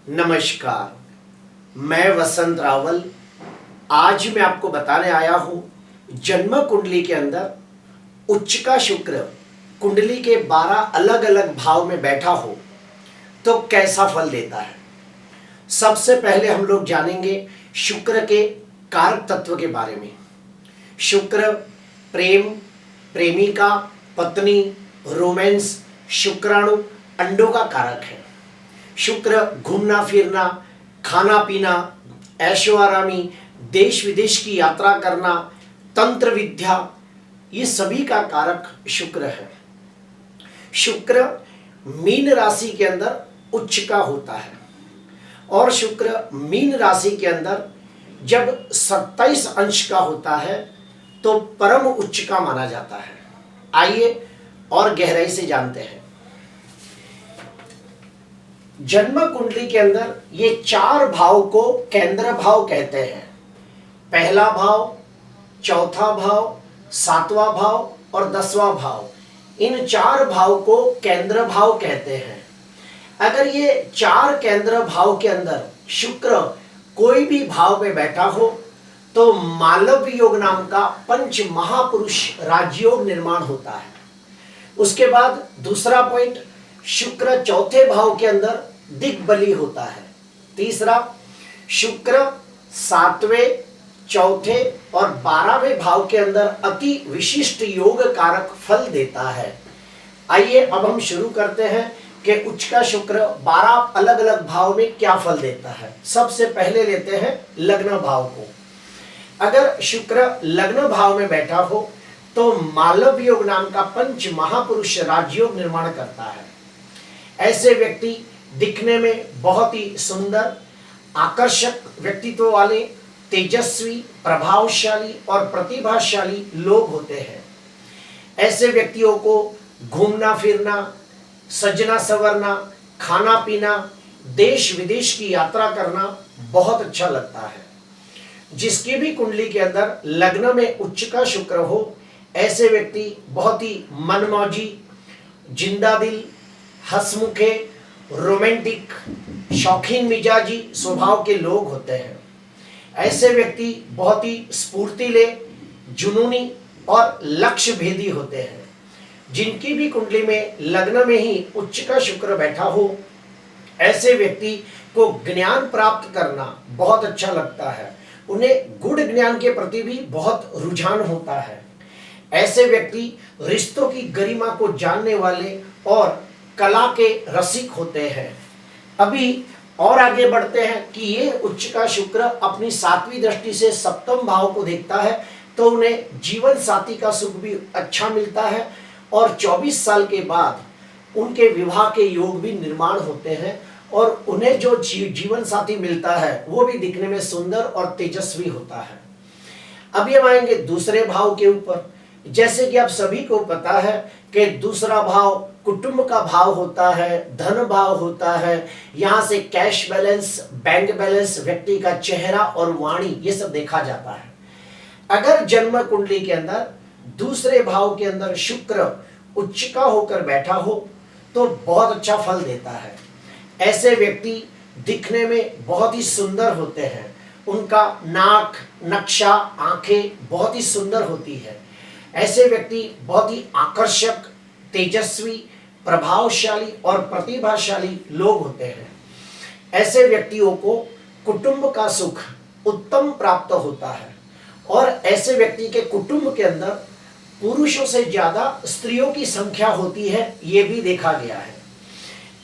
नमस्कार, मैं वसंत रावल। आज मैं आपको बताने आया हूँ जन्म कुंडली के अंदर उच्च का शुक्र कुंडली के 12 अलग अलग भाव में बैठा हो तो कैसा फल देता है। सबसे पहले हम लोग जानेंगे शुक्र के कारक तत्व के बारे में। शुक्र प्रेम, प्रेमिका, पत्नी, रोमांस, शुक्राणु, अंडों का कारक है। शुक्र घूमना फिरना, खाना पीना, ऐशो आरामी, देश विदेश की यात्रा करना, तंत्र विद्या, ये सभी का कारक शुक्र है। शुक्र मीन राशि के अंदर उच्च का होता है और शुक्र मीन राशि के अंदर जब 27 अंश का होता है तो परम उच्च का माना जाता है। आइए और गहराई से जानते हैं। जन्म कुंडली के अंदर ये 4 भाव को केंद्र भाव कहते हैं। पहला भाव, चौथा भाव, 7वां भाव और 10वां भाव, इन 4 भाव को केंद्र भाव कहते हैं। अगर ये 4 केंद्र भाव के अंदर शुक्र कोई भी भाव में बैठा हो तो मालव योग नाम का पंच महापुरुष राजयोग निर्माण होता है। उसके बाद दूसरा पॉइंट, शुक्र चौथे भाव के अंदर दिग्बली होता है। तीसरा, शुक्र 7वें, चौथे और 12वें भाव के अंदर अति विशिष्ट योग कारक फल देता है। आइए अब हम शुरू करते हैं कि उच्च का शुक्र 12 अलग अलग भाव में क्या फल देता है। सबसे पहले लेते हैं लग्न भाव को। अगर शुक्र लग्न भाव में बैठा हो तो मालव योग नाम का पंच महापुरुष राजयोग निर्माण करता है। ऐसे व्यक्ति दिखने में बहुत ही सुंदर, आकर्षक व्यक्तित्व वाले, तेजस्वी, प्रभावशाली और प्रतिभाशाली लोग होते हैं। ऐसे व्यक्तियों को घूमना फिरना, सजना संवरना, खाना पीना, देश विदेश की यात्रा करना बहुत अच्छा लगता है। जिसकी भी कुंडली के अंदर लग्न में उच्च का शुक्र हो, ऐसे व्यक्ति बहुत ही मनमौजी, जिंदा दिल, हंसमुखे, रोमांटिक, शौकीन मिजाजी स्वभाव के लोग होते हैं। ऐसे व्यक्ति बहुत ही स्फूर्तिले, जुनूनी और लक्ष्य भेदी होते हैं। जिनकी भी कुंडली में लग्न में ही उच्च का शुक्र बैठा हो, ऐसे व्यक्ति को ज्ञान प्राप्त करना बहुत अच्छा लगता है। उन्हें गुड़ ज्ञान के प्रति भी बहुत रुझान होता है। ऐसे व्यक्ति रिश्तों की गरिमा को जानने वाले और कला के रसिक होते हैं। अभी और आगे बढ़ते हैं कि ये उच्च का शुक्र अपनी 7वीं दृष्टि से 7वें भाव को देखता है तो उन्हें जीवन साथी का सुख भी अच्छा मिलता है और 24 साल के बाद उनके विवाह के योग भी निर्माण होते हैं और उन्हें जो जीवन साथी मिलता है वो भी दिखने में सुंदर और तेजस्वी होता है। अभी हम आएंगे दूसरे भाव के ऊपर। जैसे कि आप सभी को पता है कि दूसरा भाव कुटुंब का भाव होता है, धन भाव होता है। यहाँ से कैश बैलेंस, बैंक बैलेंस, व्यक्ति का चेहरा और वाणी, ये सब देखा जाता है। अगर जन्म कुंडली के अंदर दूसरे भाव के अंदर शुक्र उच्च का होकर बैठा हो तो बहुत अच्छा फल देता है। ऐसे व्यक्ति दिखने में बहुत ही सुंदर होते हैं। उनका नाक, नक्शा, आंखें बहुत ही सुंदर होती है। ऐसे व्यक्ति बहुत ही आकर्षक, तेजस्वी, प्रभावशाली और प्रतिभाशाली लोग होते हैं। ऐसे व्यक्तियों को कुटुंब का सुख उत्तम प्राप्त होता है और ऐसे व्यक्ति के कुटुंब के अंदर पुरुषों से ज्यादा स्त्रियों की संख्या होती है, ये भी देखा गया है।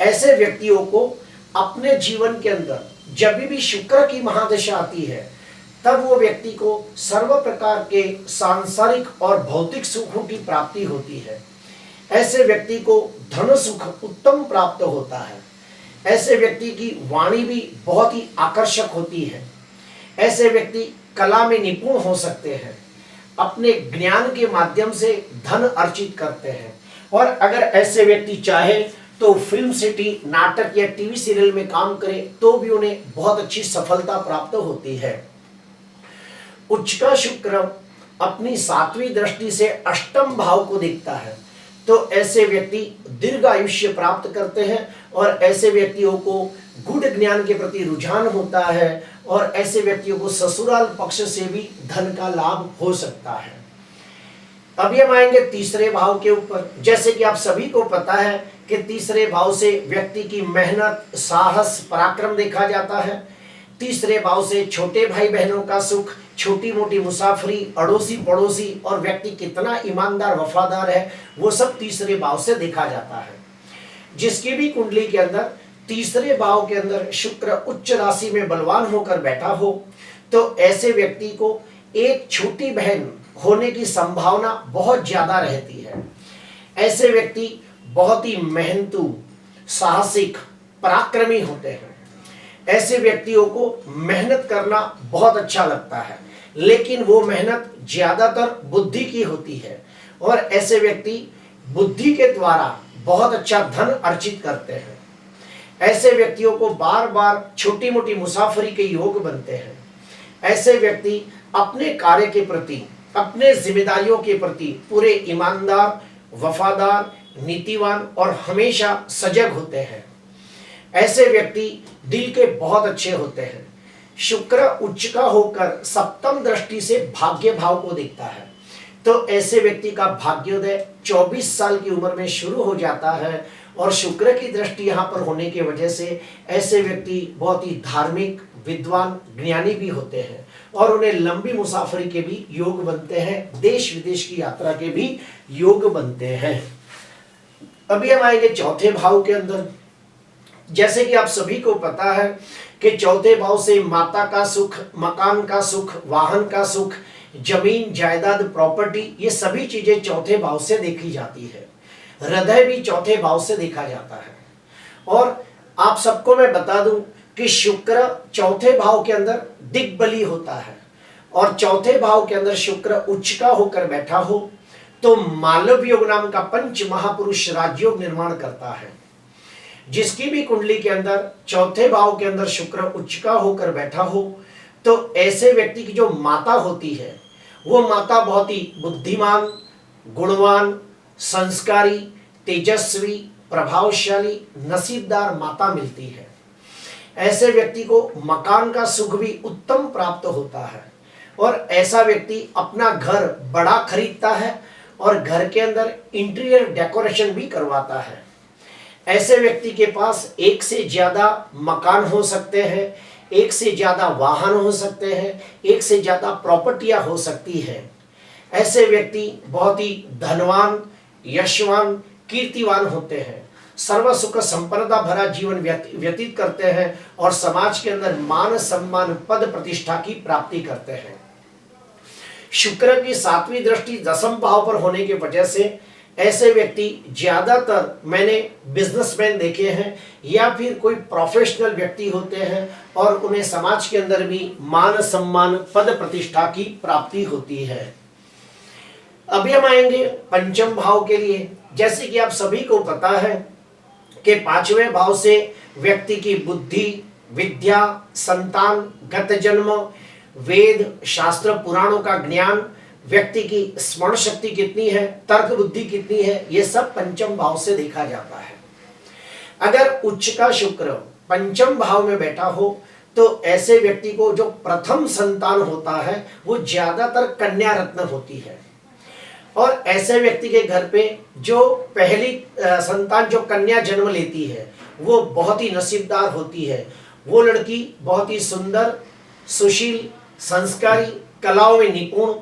ऐसे व्यक्तियों को अपने जीवन के अंदर जब भी शुक्र की महादशा आती है तब वो व्यक्ति को सर्व प्रकार के सांसारिक और भौतिक सुखों की प्राप्ति होती है। ऐसे व्यक्ति को धन सुख उत्तम प्राप्त होता है। ऐसे व्यक्ति की वाणी भी बहुत ही आकर्षक होती है। ऐसे व्यक्ति कला में निपुण हो सकते हैं, अपने ज्ञान के माध्यम से धन अर्जित करते हैं और अगर ऐसे व्यक्ति चाहे तो फिल्म सिटी, नाटक या टीवी सीरियल में काम करे तो भी उन्हें बहुत अच्छी सफलता प्राप्त होती है। उच्च का शुक्र अपनी 7वीं दृष्टि से 8वें भाव को देखता है तो ऐसे व्यक्ति दीर्घ आयुष्य प्राप्त करते हैं और ऐसे व्यक्तियों को गुड़ ज्ञान के प्रति रुझान होता है और ऐसे व्यक्तियों को ससुराल पक्ष से भी धन का लाभ हो सकता है। अभी हम आएंगे तीसरे भाव के ऊपर। जैसे कि आप सभी को पता है कि तीसरे भाव से व्यक्ति की मेहनत, साहस, पराक्रम देखा जाता है। तीसरे भाव से छोटे भाई बहनों का सुख, छोटी मोटी मुसाफरी, अड़ोसी पड़ोसी और व्यक्ति कितना ईमानदार वफादार है, वो सब तीसरे भाव से देखा जाता है। जिसकी भी कुंडली के अंदर तीसरे भाव के अंदर शुक्र उच्च राशि में बलवान होकर बैठा हो, तो ऐसे व्यक्ति को एक छोटी बहन होने की संभावना बहुत ज्यादा रहती है। ऐसे व्यक्ति बहुत ही मेहनतू, साहसिक, पराक्रमी होते हैं। ऐसे व्यक्तियों को मेहनत करना बहुत अच्छा लगता है, लेकिन वो मेहनत ज्यादातर बुद्धि की होती है और ऐसे व्यक्ति बुद्धि के द्वारा बहुत अच्छा धन अर्जित करते हैं। ऐसे व्यक्तियों को बार बार छोटी मोटी मुसाफरी के योग बनते हैं। ऐसे व्यक्ति अपने कार्य के प्रति, अपने जिम्मेदारियों के प्रति पूरे ईमानदार, वफादार, नीतिवान और हमेशा सजग होते हैं। ऐसे व्यक्ति दिल के बहुत अच्छे होते हैं। शुक्र उच्च का होकर सप्तम दृष्टि से भाग्य भाव को देखता है, तो ऐसे व्यक्ति का भाग्योदय 24 साल की उम्र में शुरू हो जाता है और शुक्र की दृष्टि यहाँ पर होने की वजह से ऐसे व्यक्ति बहुत ही धार्मिक, विद्वान, ज्ञानी भी होते हैं और उन्हें लंबी मुसाफरी के भी योग बनते हैं, देश विदेश की यात्रा के भी योग बनते हैं। अभी हम आएंगे चौथे भाव के अंदर। जैसे कि आप सभी को पता है कि चौथे भाव से माता का सुख, मकान का सुख, वाहन का सुख, जमीन जायदाद, प्रॉपर्टी, ये सभी चीजें चौथे भाव से देखी जाती है। हृदय भी चौथे भाव से देखा जाता है। और आप सबको मैं बता दूं कि शुक्र चौथे भाव के अंदर दिग्बली होता है और चौथे भाव के अंदर शुक्र उच्च का होकर बैठा हो तो मालव योग नाम का पंच महापुरुष राजयोग निर्माण करता है। जिसकी भी कुंडली के अंदर चौथे भाव के अंदर शुक्र उच्च का होकर बैठा हो, तो ऐसे व्यक्ति की जो माता होती है वो माता बहुत ही बुद्धिमान, गुणवान, संस्कारी, तेजस्वी, प्रभावशाली, नसीबदार माता मिलती है। ऐसे व्यक्ति को मकान का सुख भी उत्तम प्राप्त होता है और ऐसा व्यक्ति अपना घर बड़ा खरीदता है और घर के अंदर इंटीरियर डेकोरेशन भी करवाता है। ऐसे व्यक्ति के पास एक से ज्यादा मकान हो सकते हैं, एक से ज्यादा वाहन हो सकते हैं, एक से ज्यादा प्रॉपर्टियां हो सकती है। ऐसे व्यक्ति बहुत ही धनवान, यशवान, कीर्तिवान होते हैं, सर्व सुख संपन्नता भरा जीवन व्यतीत करते हैं और समाज के अंदर मान सम्मान, पद प्रतिष्ठा की प्राप्ति करते हैं। शुक्र की 7वीं दृष्टि 10वें भाव पर होने की वजह से ऐसे व्यक्ति ज्यादातर मैंने बिजनेसमैन देखे हैं या फिर कोई प्रोफेशनल व्यक्ति होते हैं और उन्हें समाज के अंदर भी मान सम्मान, पद प्रतिष्ठा की प्राप्ति होती है। अभी हम आएंगे पंचम भाव के लिए। जैसे कि आप सभी को पता है कि 5वें भाव से व्यक्ति की बुद्धि, विद्या, संतान, गत जन्म, वेद, शास्त्र, पुराणों का ज्ञान, व्यक्ति की स्मरण शक्ति कितनी है, तर्क बुद्धि कितनी है, ये सब पंचम भाव से देखा जाता है। अगर उच्च का शुक्र पंचम भाव में बैठा हो तो ऐसे व्यक्ति को जो प्रथम संतान होता है वो ज्यादातर कन्या रत्न होती है और ऐसे व्यक्ति के घर पे जो पहली संतान जो कन्या जन्म लेती है वो बहुत ही नसीबदार होती है। वो लड़की बहुत ही सुंदर, सुशील, संस्कारी, कलाओं में निपुण,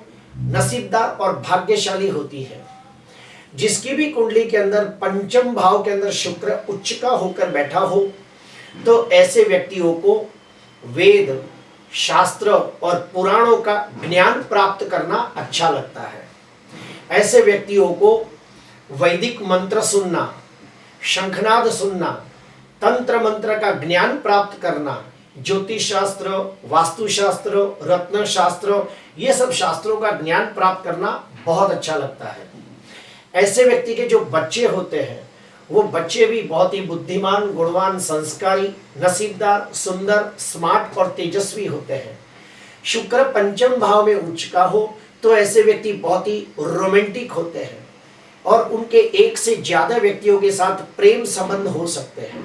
नसीबदार और भाग्यशाली होती है। जिसकी भी कुंडली के अंदर पंचम भाव के अंदर शुक्र उच्च का होकर बैठा हो तो ऐसे व्यक्तियों को वेद, शास्त्र और पुराणों का ज्ञान प्राप्त करना अच्छा लगता है। ऐसे व्यक्तियों को वैदिक मंत्र सुनना, शंखनाद सुनना, तंत्र मंत्र का ज्ञान प्राप्त करना, ज्योतिष शास्त्र, वास्तुशास्त्र, रत्न शास्त्र, ये सब शास्त्रों का ज्ञान प्राप्त करना बहुत अच्छा लगता है। ऐसे व्यक्ति के जो बच्चे होते हैं वो बच्चे भी बहुत ही बुद्धिमान, गुणवान, संस्कारी, नसीबदार, सुंदर, स्मार्ट और तेजस्वी होते हैं। शुक्र पंचम भाव में उच्च का हो तो ऐसे व्यक्ति बहुत ही रोमांटिक होते हैं और उनके एक से ज्यादा व्यक्तियों के साथ प्रेम संबंध हो सकते हैं।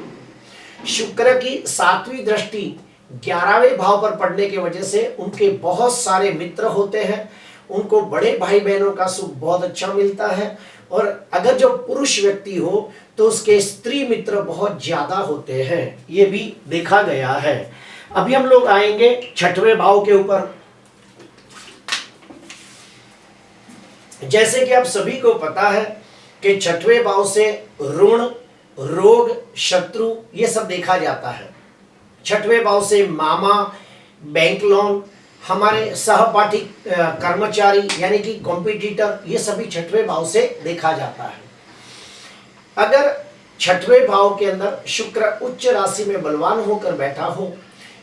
शुक्र की 7वीं दृष्टि 11वें भाव पर पड़ने की वजह से उनके बहुत सारे मित्र होते हैं, उनको बड़े भाई बहनों का सुख बहुत अच्छा मिलता है। और अगर जो पुरुष व्यक्ति हो तो उसके स्त्री मित्र बहुत ज्यादा होते हैं, ये भी देखा गया है। अभी हम लोग आएंगे 6वें भाव के ऊपर। जैसे कि आप सभी को पता है कि 6वें भाव से ऋण, रोग, शत्रु ये सब देखा जाता है। 6वें भाव से मामा, बैंक लोन, हमारे सहपाठी कर्मचारी यानी कि कॉम्पिटिटर, ये सभी 6वें भाव से देखा जाता है। अगर 6वें भाव के अंदर शुक्र उच्च राशि में बलवान होकर बैठा हो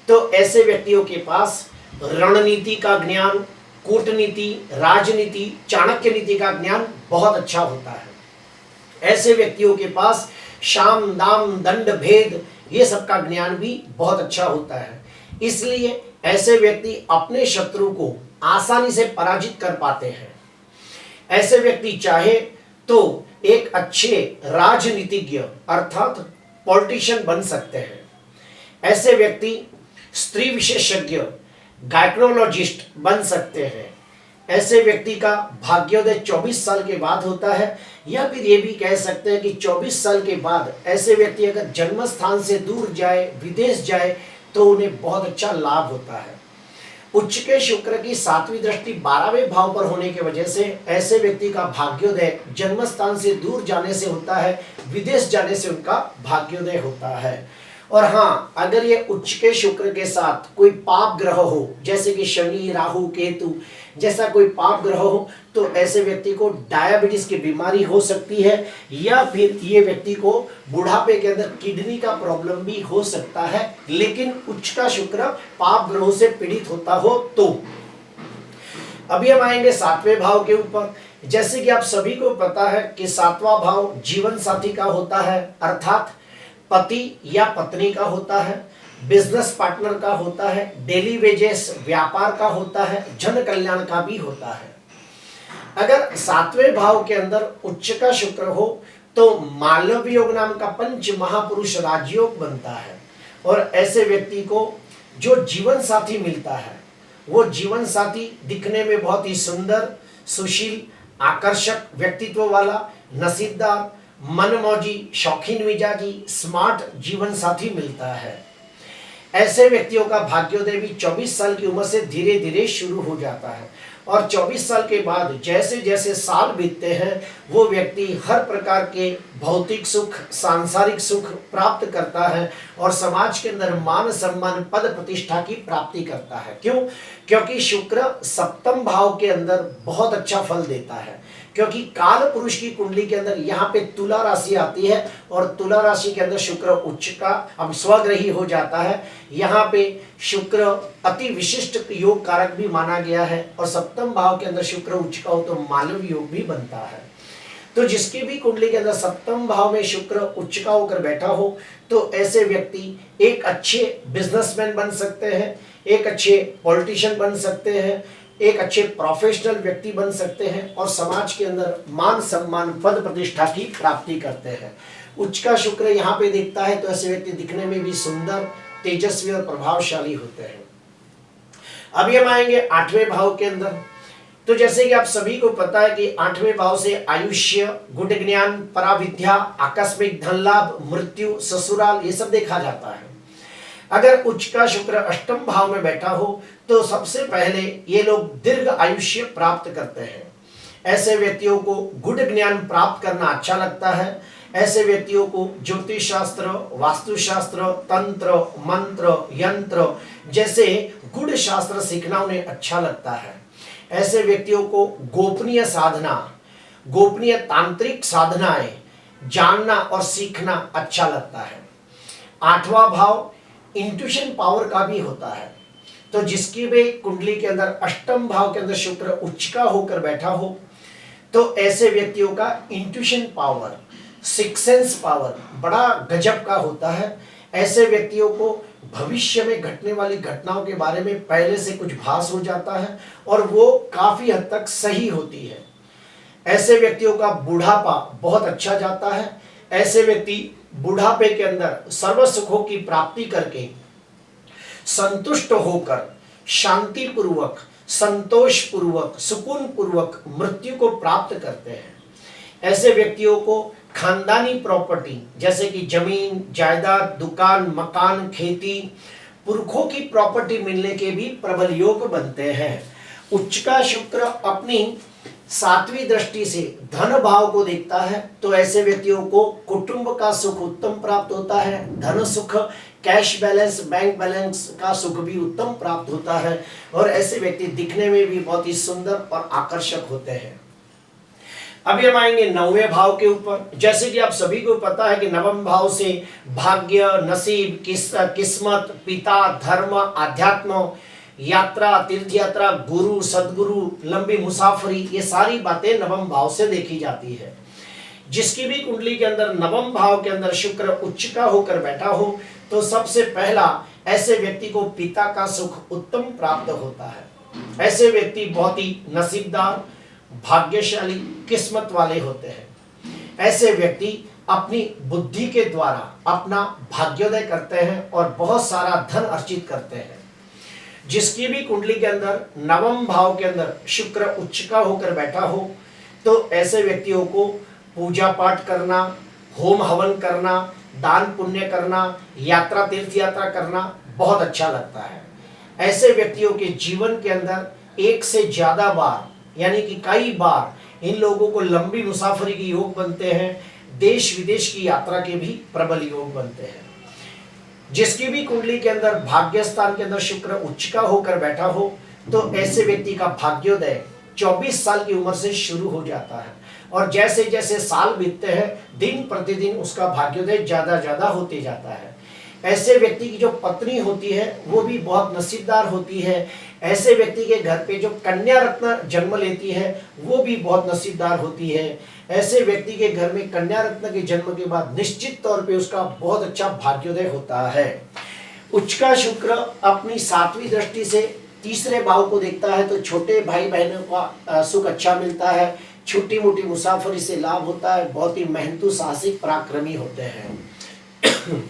तो ऐसे व्यक्तियों के पास रणनीति का ज्ञान, कूटनीति, राजनीति, चाणक्य नीति का ज्ञान बहुत अच्छा होता है। ऐसे व्यक्तियों के पास शाम, दाम, दंड, भेद ये सब का ज्ञान भी बहुत अच्छा होता है। इसलिए ऐसे व्यक्ति अपने शत्रु को आसानी से पराजित कर पाते हैं। ऐसे व्यक्ति चाहे तो एक अच्छे राजनीतिज्ञ अर्थात पॉलिटिशियन बन सकते हैं। ऐसे व्यक्ति स्त्री विशेषज्ञ, गायक्रोलॉजिस्ट बन सकते हैं। ऐसे व्यक्ति का भाग्योदय 24 साल के बाद होता है, या फिर ये भी कह सकते हैं कि 24 साल के बाद ऐसे व्यक्ति अगर जन्म स्थान से दूर जाए, विदेश जाए तो उन्हें बहुत अच्छा लाभ होता है। उच्च के शुक्र की 7वीं दृष्टि 12वें भाव पर होने की वजह से ऐसे व्यक्ति का भाग्योदय जन्म स्थान से दूर जाने से होता है, विदेश जाने से उनका भाग्योदय होता है। और हाँ, अगर ये उच्च के शुक्र के साथ कोई पाप ग्रह हो, जैसे कि शनि, राहु, केतु जैसा कोई पाप ग्रह हो, तो ऐसे व्यक्ति को डायबिटीज की बीमारी हो सकती है, या फिर ये व्यक्ति को बुढ़ापे के अंदर किडनी का प्रॉब्लम भी हो सकता है। लेकिन उच्च का शुक्र पाप ग्रहों से पीड़ित होता हो तो। अभी हम आएंगे 7वें भाव के ऊपर। जैसे कि आप सभी को पता है कि 7वां भाव जीवन साथी का होता है, अर्थात पति या पत्नी का होता है, बिजनेस पार्टनर का होता है, डेली वेजेस व्यापार का होता है, जन कल्याण का भी होता है। अगर 7वें भाव के अंदर उच्च का शुक्र हो तो मालव योग नाम का पंच महापुरुष राजयोग बनता है। और ऐसे व्यक्ति को जो जीवन साथी मिलता है वो जीवन साथी दिखने में बहुत ही सुंदर, सुशील, आकर्षक व्यक्तित्व वाला, नसीबदार, मनमौजी, शौकीन मिजाजी, स्मार्ट जीवन साथी मिलता है। ऐसे व्यक्तियों का भाग्योदय भी 24 साल की उम्र से धीरे धीरे शुरू हो जाता है। और 24 साल के बाद जैसे जैसे साल बीतते हैं वो व्यक्ति हर प्रकार के भौतिक सुख, सांसारिक सुख प्राप्त करता है और समाज के अंदर मान सम्मान, पद प्रतिष्ठा की प्राप्ति करता है। क्यों? क्योंकि शुक्र 7वें भाव के अंदर बहुत अच्छा फल देता है। क्योंकि काल पुरुष की कुंडली के अंदर यहाँ पे तुला राशि आती है और तुला राशि के अंदर शुक्र उच्च का अब स्वग्रही हो जाता है। यहाँ पे शुक्र अति विशिष्ट योग कारक भी माना गया है और 7वें भाव के अंदर शुक्र उच्च का हो तो मालव योग भी बनता है। तो जिसकी भी कुंडली के अंदर 7वें भाव में शुक्र उच्च का होकर बैठा हो तो ऐसे व्यक्ति एक अच्छे बिजनेसमैन बन सकते हैं, एक अच्छे पॉलिटिशियन बन सकते हैं, एक अच्छे प्रोफेशनल व्यक्ति बन सकते हैं और समाज के अंदर मान सम्मान, पद प्रतिष्ठा की प्राप्ति करते हैं। उच्च का शुक्र यहाँ पे दिखता है तो ऐसे व्यक्ति दिखने में भी सुंदर, तेजस्वी और प्रभावशाली होते हैं। अभी हम आएंगे 8वें भाव के अंदर। तो जैसे कि आप सभी को पता है कि 8वें भाव से आयुष्य, गुड ज्ञान, पराविद्या, आकस्मिक धन लाभ, मृत्यु, ससुराल ये सब देखा जाता है। अगर उच्च का शुक्र 8वें भाव में बैठा हो तो सबसे पहले ये लोग दीर्घ आयुष्य प्राप्त करते हैं। ऐसे व्यक्तियों को गुड ज्ञान प्राप्त करना अच्छा लगता है। ऐसे व्यक्तियों को ज्योतिष शास्त्र, वास्तुशास्त्र, तंत्र, मंत्र, यंत्र जैसे गुड शास्त्र सीखना उन्हें अच्छा लगता है। ऐसे व्यक्तियों को गोपनीय साधना, गोपनीय तांत्रिक साधनाएं जानना और सीखना अच्छा लगता है। 8वां भाव इंट्यूशन पावर का भी होता है। तो जिसकी भी कुंडली के अंदर 8वें भाव के अंदर शुक्र उच्च का होकर बैठा हो तो ऐसे व्यक्तियों का intuition power, six sense power बड़ा गजब का होता है। ऐसे व्यक्तियों को भविष्य में घटने वाली घटनाओं के बारे में पहले से कुछ भास हो जाता है और वो काफी हद तक सही होती है। ऐसे व्यक्तियों का बुढ़ापा बहुत अच्छा जाता है। ऐसे व्यक्ति बुढ़ापे के अंदर सर्व सुखों की प्राप्ति करके संतुष्ट होकर शांति पूर्वक, संतोष पूर्वक, सुकून पूर्वक मृत्यु को प्राप्त करते हैं। ऐसे व्यक्तियों को खानदानी प्रॉपर्टी जैसे कि जमीन जायदाद, दुकान, मकान, खेती, पुरखों की प्रॉपर्टी मिलने के भी प्रबल योग बनते हैं। उच्च का शुक्र अपनी 7वीं दृष्टि से धन भाव को देखता है, तो ऐसे व्यक्तियों को कुटुंब का सुख उत्तम प्राप्त होता है। धन सुख, कैश बैलेंस, बैंक बैलेंस का सुख भी उत्तम प्राप्त होता है और ऐसे व्यक्ति दिखने में भी बहुत ही सुंदर और आकर्षक होते हैं। अभी हम आएंगे 9वें भाव के ऊपर। जैसे कि आप सभी को पता है कि 9वें भाव से भाग्य, नसीब, किस्मत, पिता, धर्म, आध्यात्म, यात्रा, तीर्थ यात्रा, गुरु, सदगुरु, लंबी मुसाफरी, ये सारी बातें 9वें भाव से देखी जाती है। जिसकी भी कुंडली के अंदर 9वें भाव के अंदर शुक्र उच्च का होकर बैठा हो, तो सबसे पहला ऐसे व्यक्ति को पिता का सुख उत्तम प्राप्त होता है। ऐसे व्यक्ति बहुत ही नसीबदार, भाग्यशाली, किस्मत वाले होते हैं। ऐसे व्यक्ति अपनी बुद्धि के द्वारा अपना भाग्योदय करते हैं और बहुत सारा धन अर्जित करते हैं। जिसकी भी कुंडली के अंदर 9वें भाव के अंदर शुक्र उच्च का होकर बैठा हो, तो ऐसे व्यक्तियों को पूजा पाठ करना, होम हवन करना, दान पुण्य करना, यात्रा, तीर्थ यात्रा करना बहुत अच्छा लगता है। ऐसे व्यक्तियों के जीवन के अंदर एक से ज्यादा बार यानी कि कई बार इन लोगों को लंबी मुसाफरी के योग बनते हैं। देश विदेश की यात्रा के भी प्रबल योग बनते हैं। जिसकी भी कुंडली के अंदर भाग्य स्थान के अंदर शुक्र उच्च का होकर बैठा हो, तो ऐसे व्यक्ति का भाग्योदय 24 साल की उम्र से शुरू हो जाता है और जैसे जैसे साल बीतते हैं दिन प्रतिदिन उसका भाग्योदय ज्यादा ज्यादा होते जाता है। ऐसे व्यक्ति की जो पत्नी होती है वो भी बहुत नसीबदार होती है। ऐसे व्यक्ति के घर पे जो कन्या रत्न जन्म लेती है वो भी बहुत नसीबदार होती है। ऐसे व्यक्ति के घर में कन्या रत्न के जन्म के बाद निश्चित तौर पे उसका बहुत अच्छा भाग्योदय होता है। उच्च का शुक्र अपनी 7वीं दृष्टि से तीसरे भाव को देखता है, तो छोटे भाई बहनों का सुख अच्छा मिलता है। छोटी मोटी मुसाफरी से लाभ होता है। बहुत ही मेहनतू, साहसिक, पराक्रमी होते हैं।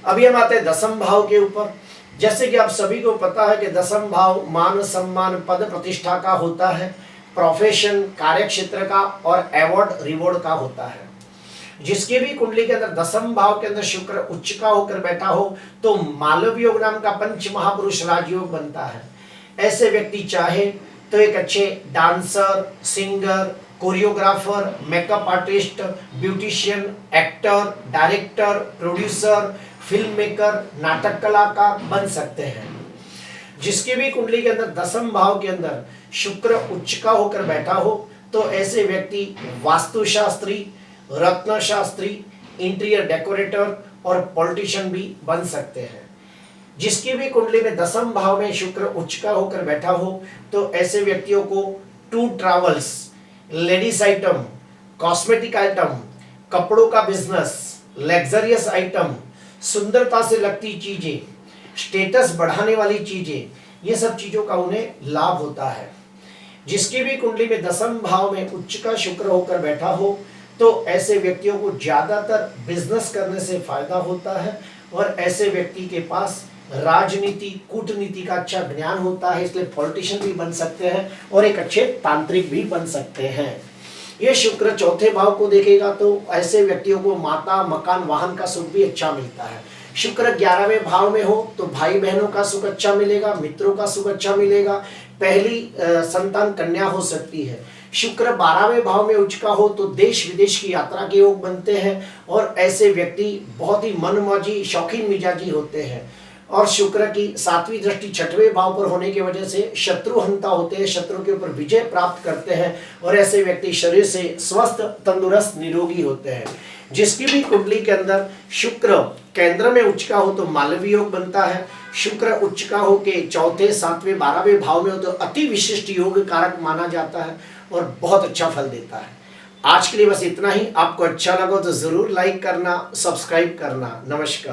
अभी हम आते हैं 10वें भाव के ऊपर। जैसे कि आप सभी को पता है कि 10वां भाव मान सम्मान, पद प्रतिष्ठा का होता है, प्रोफेशन, कार्य क्षेत्र का और अवार्ड रिवॉर्ड का होता है। जिसके भी कुंडली के अंदर 10वें भाव के अंदर शुक्र उच्च का होकर बैठा हो, तो मालव योग नाम का पंच महापुरुष राजयोग बनता है। ऐसे व्यक्ति चाहे तो एक अच्छे dancer, singer, choreographer, makeup artist, beautician, actor, director, producer, film maker, नाटक कलाकार बन सकते हैं। जिसकी भी कुंडली के अंदर 10वें भाव के अंदर शुक्र उच्च का होकर बैठा हो, तो ऐसे व्यक्ति वास्तुशास्त्री, रत्न शास्त्री, इंटीरियर डेकोरेटर और पॉलिटिशियन भी बन सकते हैं। जिसकी भी कुंडली में 10वें भाव में शुक्र उच्च का होकर बैठा हो, तो ऐसे व्यक्तियों को tour travels, ladies item, cosmetic item, कपड़ों का बिजनेस, लग्जरियस आइटम, सुंदरता से लगती चीजें, स्टेटस बढ़ाने वाली चीजें, ये सब चीजों का उन्हें लाभ होता है। जिसकी भी कुंडली में 10वें भाव में उच्च का शुक्र होकर बैठा हो, तो ऐसे व्यक्तियों को ज्यादातर बिजनेस करने से फायदा होता है और ऐसे व्यक्ति के पास राजनीति, कूटनीति का अच्छा ज्ञान होता है, इसलिए पॉलिटिशियन भी बन सकते हैं और एक अच्छे तांत्रिक भी बन सकते हैं। ये शुक्र चौथे भाव को देखेगा, तो ऐसे व्यक्तियों को माता, मकान, वाहन का सुख भी अच्छा मिलता है। शुक्र 11वें भाव में हो तो भाई बहनों का सुख अच्छा मिलेगा, मित्रों का सुख अच्छा मिलेगा, पहली संतान कन्या हो सकती है। शुक्र 12वें भाव में उच्च का हो तो देश विदेश की यात्रा के योग बनते हैं और ऐसे व्यक्ति बहुत ही मनमौजी, शौकीन मिजाजी होते हैं। और शुक्र की 7वीं दृष्टि 6वें भाव पर होने की वजह से शत्रु हंता होते हैं, शत्रु के ऊपर विजय प्राप्त करते हैं और ऐसे व्यक्ति शरीर से स्वस्थ, तंदुरुस्त, निरोगी होते हैं। जिसकी भी कुंडली के अंदर शुक्र केंद्र में उच्च का हो तो मालवी योग बनता है। शुक्र उच्च का हो के 4, 7, 12वें भाव में हो तो अति विशिष्ट योग कारक माना जाता है और बहुत अच्छा फल देता है। आज के लिए बस इतना ही। आपको अच्छा लगा तो जरूर लाइक करना, सब्सक्राइब करना। नमस्कार।